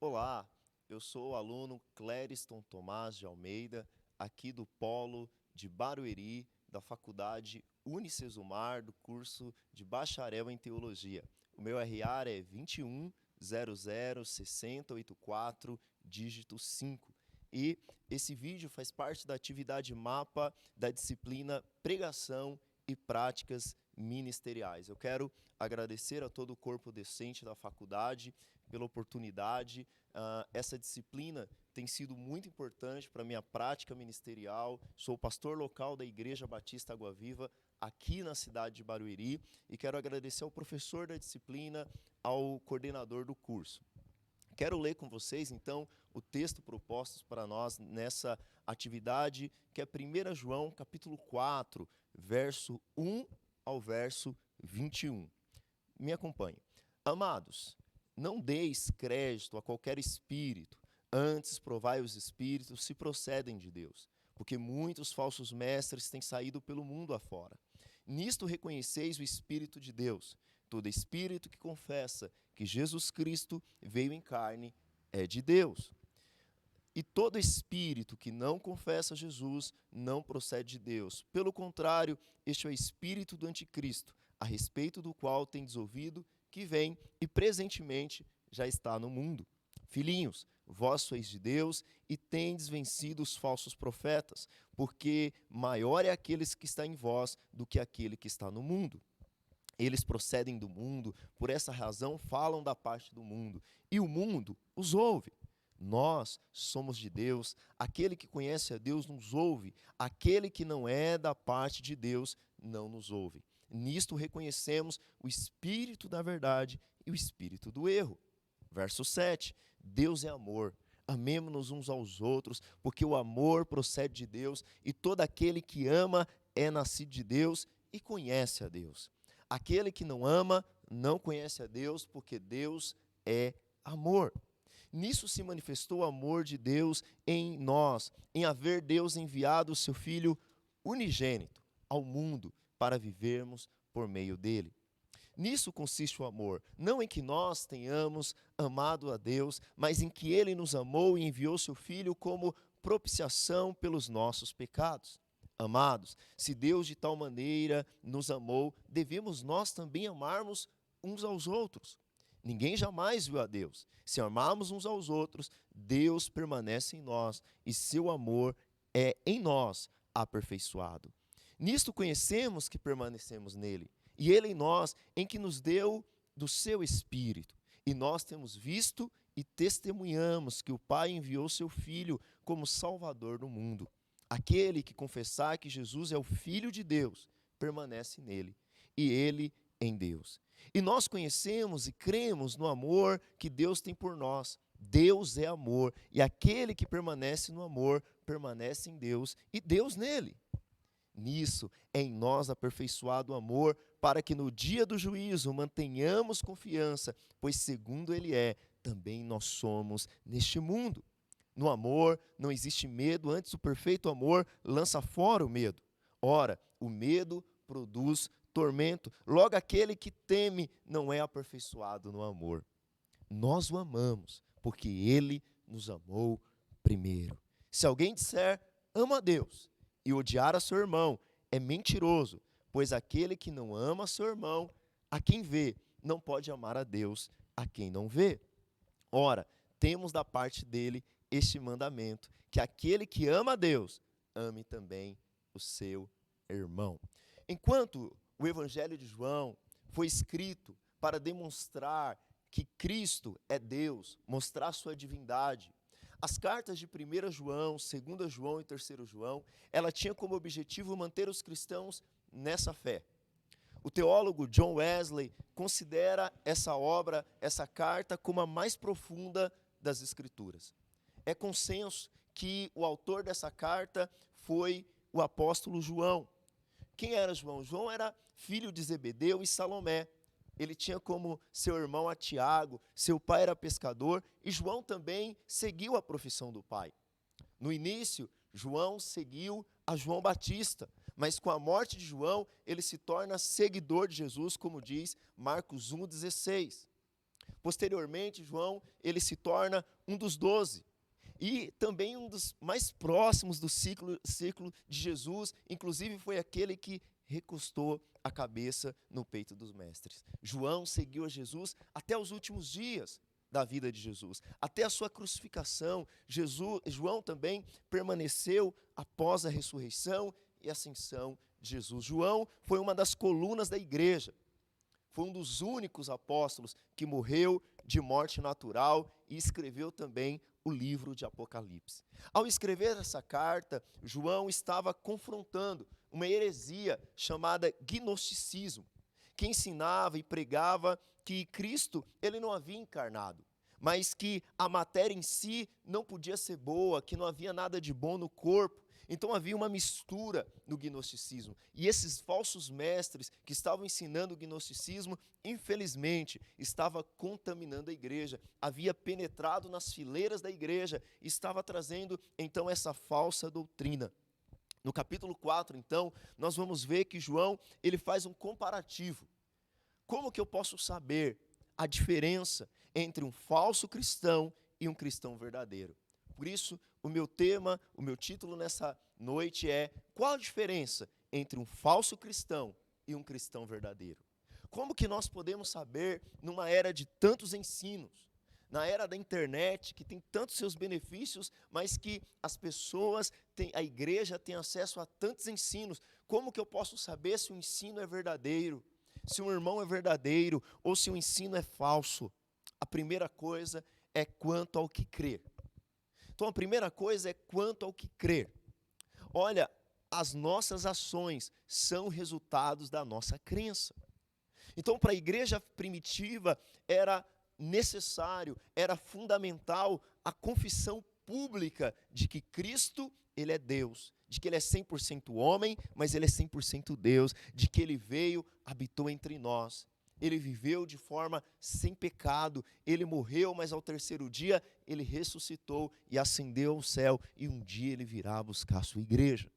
Olá, eu sou o aluno Clériston Tomás de Almeida, aqui do Polo de Barueri, da Faculdade Unicesumar, do curso de Bacharel em Teologia. O meu RA é 21006084, dígito 5. E esse vídeo faz parte da atividade mapa da disciplina Pregação e Práticas Ministeriais. Eu quero agradecer a todo o corpo docente da faculdade pela oportunidade. Essa disciplina tem sido muito importante para a minha prática ministerial. Sou pastor local da Igreja Batista Água Viva, aqui na cidade de Barueri, e quero agradecer ao professor da disciplina, ao coordenador do curso. Quero ler com vocês, então, o texto proposto para nós nessa atividade, que é 1 João, capítulo 4, verso 1 ao verso 21. Me acompanhe. Amados, não deis crédito a qualquer espírito, antes provai os espíritos se procedem de Deus, porque muitos falsos mestres têm saído pelo mundo afora. Nisto reconheceis o Espírito de Deus. Todo espírito que confessa que Jesus Cristo veio em carne é de Deus. E todo espírito que não confessa Jesus não procede de Deus. Pelo contrário, este é o espírito do anticristo, a respeito do qual tendes ouvido que vem e presentemente já está no mundo. Filhinhos, vós sois de Deus e tendes vencido os falsos profetas, porque maior é aquele que está em vós do que aquele que está no mundo. Eles procedem do mundo, por essa razão falam da parte do mundo, e o mundo os ouve. Nós somos de Deus, aquele que conhece a Deus nos ouve, aquele que não é da parte de Deus não nos ouve. Nisto reconhecemos o espírito da verdade e o espírito do erro. Verso 7, Deus é amor, amemo-nos uns aos outros, porque o amor procede de Deus, e todo aquele que ama é nascido de Deus e conhece a Deus. Aquele que não ama não conhece a Deus, porque Deus é amor. Nisso se manifestou o amor de Deus em nós, em haver Deus enviado o seu Filho unigênito ao mundo para vivermos por meio dele. Nisso consiste o amor, não em que nós tenhamos amado a Deus, mas em que ele nos amou e enviou seu Filho como propiciação pelos nossos pecados. Amados, se Deus de tal maneira nos amou, devemos nós também amarmos uns aos outros. Ninguém jamais viu a Deus. Se amarmos uns aos outros, Deus permanece em nós e seu amor é em nós aperfeiçoado. Nisto conhecemos que permanecemos nele, e ele em nós, em que nos deu do seu Espírito. E nós temos visto e testemunhamos que o Pai enviou seu Filho como Salvador do mundo. Aquele que confessar que Jesus é o Filho de Deus, permanece nele, e ele em Deus. E nós conhecemos e cremos no amor que Deus tem por nós. Deus é amor, e aquele que permanece no amor, permanece em Deus, e Deus nele. Nisso é em nós aperfeiçoado o amor, para que no dia do juízo mantenhamos confiança, pois segundo ele é, também nós somos neste mundo. No amor não existe medo, antes o perfeito amor lança fora o medo. Ora, o medo produz tormento, logo aquele que teme não é aperfeiçoado no amor. Nós o amamos, porque ele nos amou primeiro. Se alguém disser, ama a Deus, e odiar a seu irmão, é mentiroso, pois aquele que não ama seu irmão, a quem vê, não pode amar a Deus, a quem não vê. Ora, temos da parte dele este mandamento, que aquele que ama a Deus, ame também o seu irmão. Enquanto o Evangelho de João foi escrito para demonstrar que Cristo é Deus, mostrar sua divindade, as cartas de 1 João, 2 João e 3 João, ela tinha como objetivo manter os cristãos nessa fé. O teólogo John Wesley considera essa obra, essa carta, como a mais profunda das Escrituras. É consenso que o autor dessa carta foi o apóstolo João. Quem era João? João era filho de Zebedeu e Salomé. Ele tinha como seu irmão a Tiago, seu pai era pescador, e João também seguiu a profissão do pai. No início, João seguiu a João Batista, mas com a morte de João, ele se torna seguidor de Jesus, como diz Marcos 1,16. Posteriormente, João, ele se torna um dos 12. E também um dos mais próximos do ciclo de Jesus, inclusive foi aquele que recostou a cabeça no peito dos mestres. João seguiu a Jesus até os últimos dias da vida de Jesus, até a sua crucificação. João também permaneceu após a ressurreição e ascensão de Jesus. João foi uma das colunas da igreja, foi um dos únicos apóstolos que morreu de morte natural e escreveu também o livro de Apocalipse. Ao escrever essa carta, João estava confrontando uma heresia chamada gnosticismo, que ensinava e pregava que Cristo ele não havia encarnado, mas que a matéria em si não podia ser boa, que não havia nada de bom no corpo. Então havia uma mistura no gnosticismo. E esses falsos mestres que estavam ensinando o gnosticismo, infelizmente, estava contaminando a igreja, havia penetrado nas fileiras da igreja, estava trazendo então essa falsa doutrina. No capítulo 4, então, nós vamos ver que João, ele faz um comparativo. Como que eu posso saber a diferença entre um falso cristão e um cristão verdadeiro? Por isso, o meu tema, o meu título nessa noite é: qual a diferença entre um falso cristão e um cristão verdadeiro? Como que nós podemos saber, numa era de tantos ensinos, na era da internet, que tem tantos seus benefícios, mas que as pessoas, a igreja tem acesso a tantos ensinos, como que eu posso saber se o ensino é verdadeiro, se um irmão é verdadeiro ou se o ensino é falso? A primeira coisa é quanto ao que crer. Então, a primeira coisa é quanto ao que crer. Olha, as nossas ações são resultados da nossa crença. Então, para a igreja primitiva, era necessário, era fundamental a confissão pública de que Cristo, ele é Deus, de que ele é 100% homem, mas ele é 100% Deus, de que ele veio, habitou entre nós. Ele viveu de forma sem pecado, ele morreu, mas ao terceiro dia ele ressuscitou e ascendeu ao céu, e um dia ele virá buscar a sua igreja.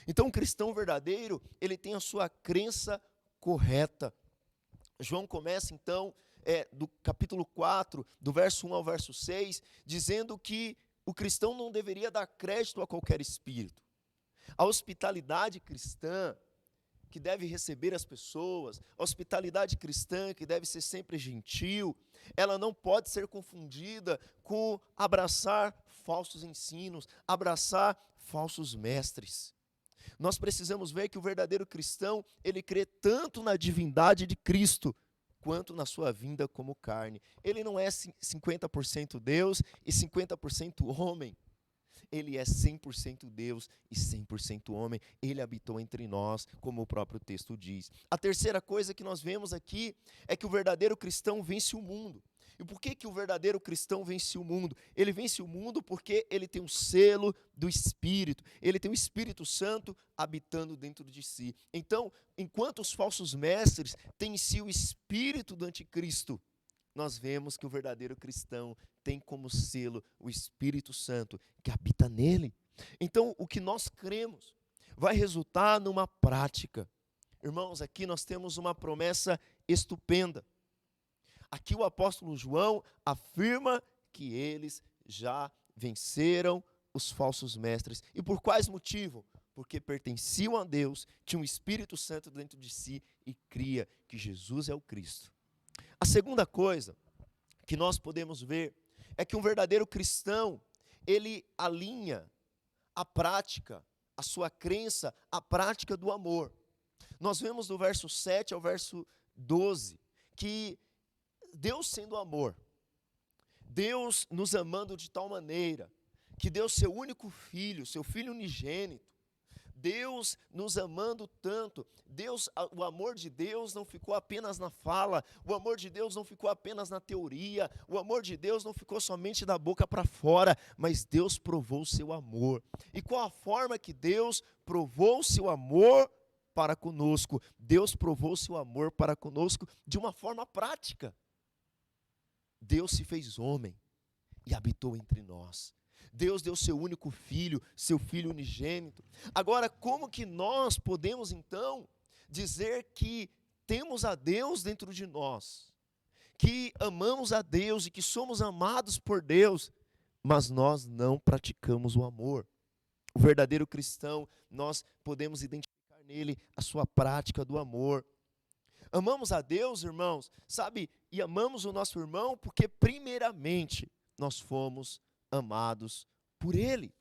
Então, o cristão verdadeiro, ele tem a sua crença correta. João começa então, do capítulo 4, do verso 1 ao verso 6, dizendo que o cristão não deveria dar crédito a qualquer espírito. A hospitalidade cristã, que deve receber as pessoas, a hospitalidade cristã, que deve ser sempre gentil, ela não pode ser confundida com abraçar falsos ensinos, abraçar falsos mestres. Nós precisamos ver que o verdadeiro cristão, ele crê tanto na divindade de Cristo, quanto na sua vinda como carne. Ele não é 50% Deus e 50% homem. Ele é 100% Deus e 100% homem. Ele habitou entre nós, como o próprio texto diz. A terceira coisa que nós vemos aqui é que o verdadeiro cristão vence o mundo. E por que o verdadeiro cristão vence o mundo? Ele vence o mundo porque ele tem um selo do Espírito. Ele tem o Espírito Santo habitando dentro de si. Então, enquanto os falsos mestres têm em si o espírito do anticristo, nós vemos que o verdadeiro cristão tem como selo o Espírito Santo que habita nele. Então, o que nós cremos vai resultar numa prática. Irmãos, aqui nós temos uma promessa estupenda. Aqui o apóstolo João afirma que eles já venceram os falsos mestres. E por quais motivos? Porque pertenciam a Deus, tinham o Espírito Santo dentro de si e cria que Jesus é o Cristo. A segunda coisa que nós podemos ver é que um verdadeiro cristão, ele alinha a prática, a sua crença, à prática do amor. Nós vemos do verso 7 ao verso 12, que Deus sendo amor, Deus nos amando de tal maneira, que deu seu único filho, seu filho unigênito, Deus nos amando tanto, o amor de Deus não ficou apenas na fala, o amor de Deus não ficou apenas na teoria, o amor de Deus não ficou somente da boca para fora, mas Deus provou o seu amor. E qual a forma que Deus provou o seu amor para conosco? Deus provou o seu amor para conosco de uma forma prática. Deus se fez homem e habitou entre nós. Deus deu seu único filho, seu filho unigênito. Agora, como que nós podemos então dizer que temos a Deus dentro de nós? que amamos a Deus e que somos amados por Deus, mas nós não praticamos o amor. O verdadeiro cristão, nós podemos identificar nele a sua prática do amor. Amamos a Deus, irmãos, sabe? E amamos o nosso irmão porque, primeiramente, nós fomos amados por Ele.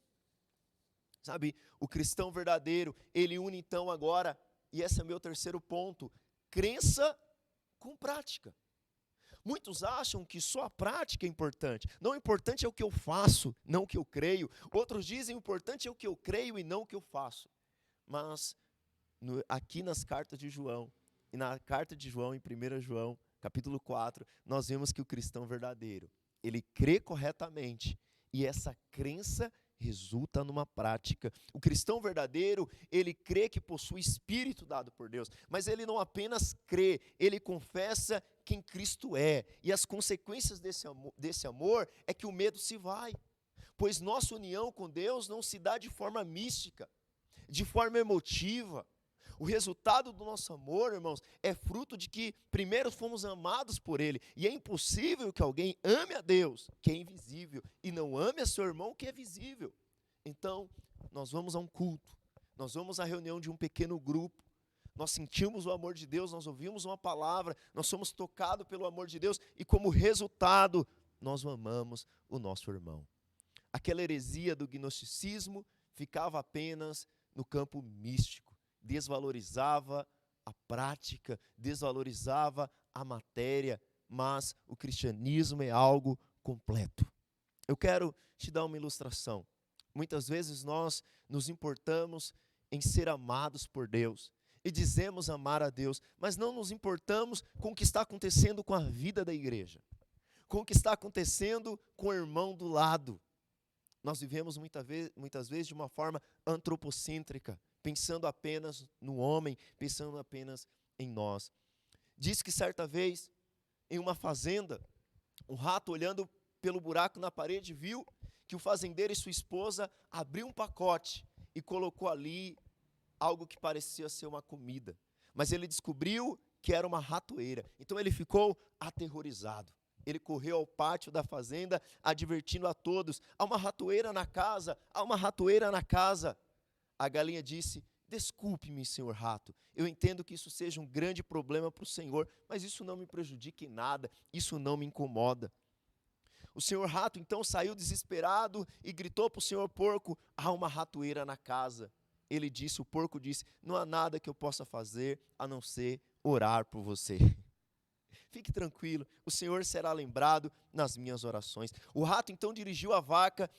Sabe? O cristão verdadeiro, ele une então agora, e esse é meu terceiro ponto, crença com prática. Muitos acham que só a prática é importante. Não, o importante é o que eu faço, não o que eu creio. Outros dizem o importante é o que eu creio e não o que eu faço. Mas aqui nas cartas de João, e na carta de João, em 1 João, capítulo 4, nós vemos que o cristão verdadeiro, ele crê corretamente, e essa crença resulta numa prática. O cristão verdadeiro, ele crê que possui espírito dado por Deus, mas ele não apenas crê, ele confessa quem Cristo é, e as consequências desse amor é que o medo se vai, pois nossa união com Deus não se dá de forma mística, de forma emotiva. O resultado do nosso amor, irmãos, é fruto de que primeiro fomos amados por Ele. E é impossível que alguém ame a Deus, que é invisível, e não ame a seu irmão, que é visível. Então, nós vamos a um culto, nós vamos à reunião de um pequeno grupo, nós sentimos o amor de Deus, nós ouvimos uma palavra, nós somos tocados pelo amor de Deus, e como resultado, nós amamos o nosso irmão. Aquela heresia do gnosticismo ficava apenas no campo místico. Desvalorizava a prática, desvalorizava a matéria, mas o cristianismo é algo completo. Eu quero te dar uma ilustração. Muitas vezes nós nos importamos em ser amados por Deus e dizemos amar a Deus, mas não nos importamos com o que está acontecendo com a vida da igreja, com o que está acontecendo com o irmão do lado. Nós vivemos muitas vezes de uma forma antropocêntrica, pensando apenas no homem, pensando apenas em nós. Diz que certa vez, em uma fazenda, um rato olhando pelo buraco na parede viu que o fazendeiro e sua esposa abriu um pacote e colocou ali algo que parecia ser uma comida. Mas ele descobriu que era uma ratoeira. Então ele ficou aterrorizado. Ele correu ao pátio da fazenda, advertindo a todos: há uma ratoeira na casa, há uma ratoeira na casa. A galinha disse: desculpe-me, senhor rato, eu entendo que isso seja um grande problema para o senhor, mas isso não me prejudica em nada, isso não me incomoda. O senhor rato então saiu desesperado e gritou para o senhor porco: há uma ratoeira na casa. O porco disse: não há nada que eu possa fazer a não ser orar por você. Fique tranquilo, o senhor será lembrado nas minhas orações. O rato então dirigiu a vaca.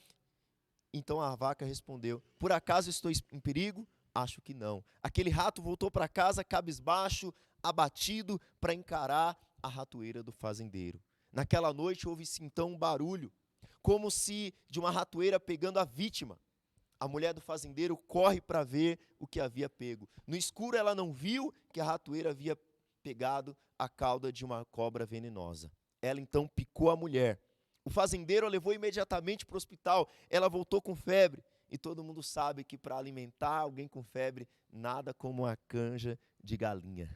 Então a vaca respondeu: por acaso estou em perigo? Acho que não. Aquele rato voltou para casa cabisbaixo, abatido, para encarar a ratoeira do fazendeiro. Naquela noite houve-se então um barulho, como se de uma ratoeira pegando a vítima. A mulher do fazendeiro corre para ver o que havia pego. No escuro ela não viu que a ratoeira havia pegado a cauda de uma cobra venenosa. Ela então picou a mulher. O fazendeiro a levou imediatamente para o hospital. Ela voltou com febre. E todo mundo sabe que para alimentar alguém com febre, nada como a canja de galinha.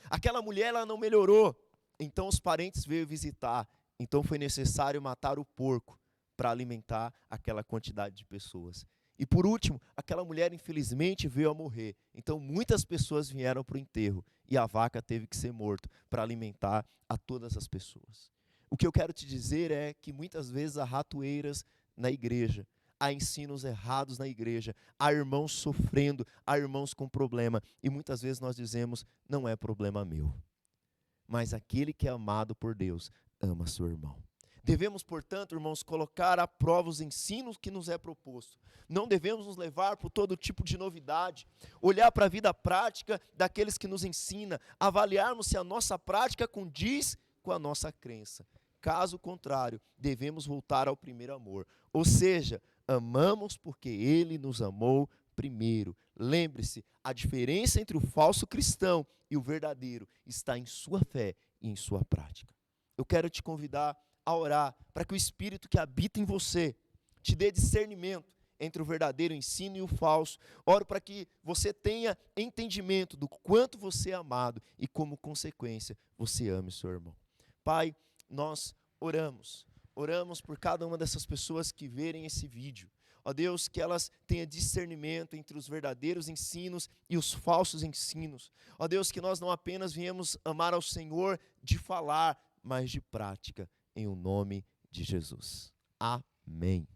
Aquela mulher ela não melhorou. Então os parentes veio visitar. Então foi necessário matar o porco para alimentar aquela quantidade de pessoas. E por último, aquela mulher infelizmente veio a morrer. Então muitas pessoas vieram para o enterro. E a vaca teve que ser morta para alimentar a todas as pessoas. O que eu quero te dizer é que muitas vezes há ratoeiras na igreja, há ensinos errados na igreja, há irmãos sofrendo, há irmãos com problema, e muitas vezes nós dizemos: não é problema meu. Mas aquele que é amado por Deus ama seu irmão. Devemos, portanto, irmãos, colocar à prova os ensinos que nos é proposto. Não devemos nos levar por todo tipo de novidade, olhar para a vida prática daqueles que nos ensina, avaliarmos se a nossa prática condiz com a nossa crença. Caso contrário, devemos voltar ao primeiro amor. Ou seja, amamos porque Ele nos amou primeiro. Lembre-se, a diferença entre o falso cristão e o verdadeiro está em sua fé e em sua prática. Eu quero te convidar a orar para que o Espírito que habita em você te dê discernimento entre o verdadeiro ensino e o falso. Oro para que você tenha entendimento do quanto você é amado e, como consequência, você ame o seu irmão. Pai, nós oramos por cada uma dessas pessoas que verem esse vídeo. Ó Deus, que elas tenham discernimento entre os verdadeiros ensinos e os falsos ensinos. Ó Deus, que nós não apenas viemos amar ao Senhor de falar, mas de prática, em o nome de Jesus. Amém.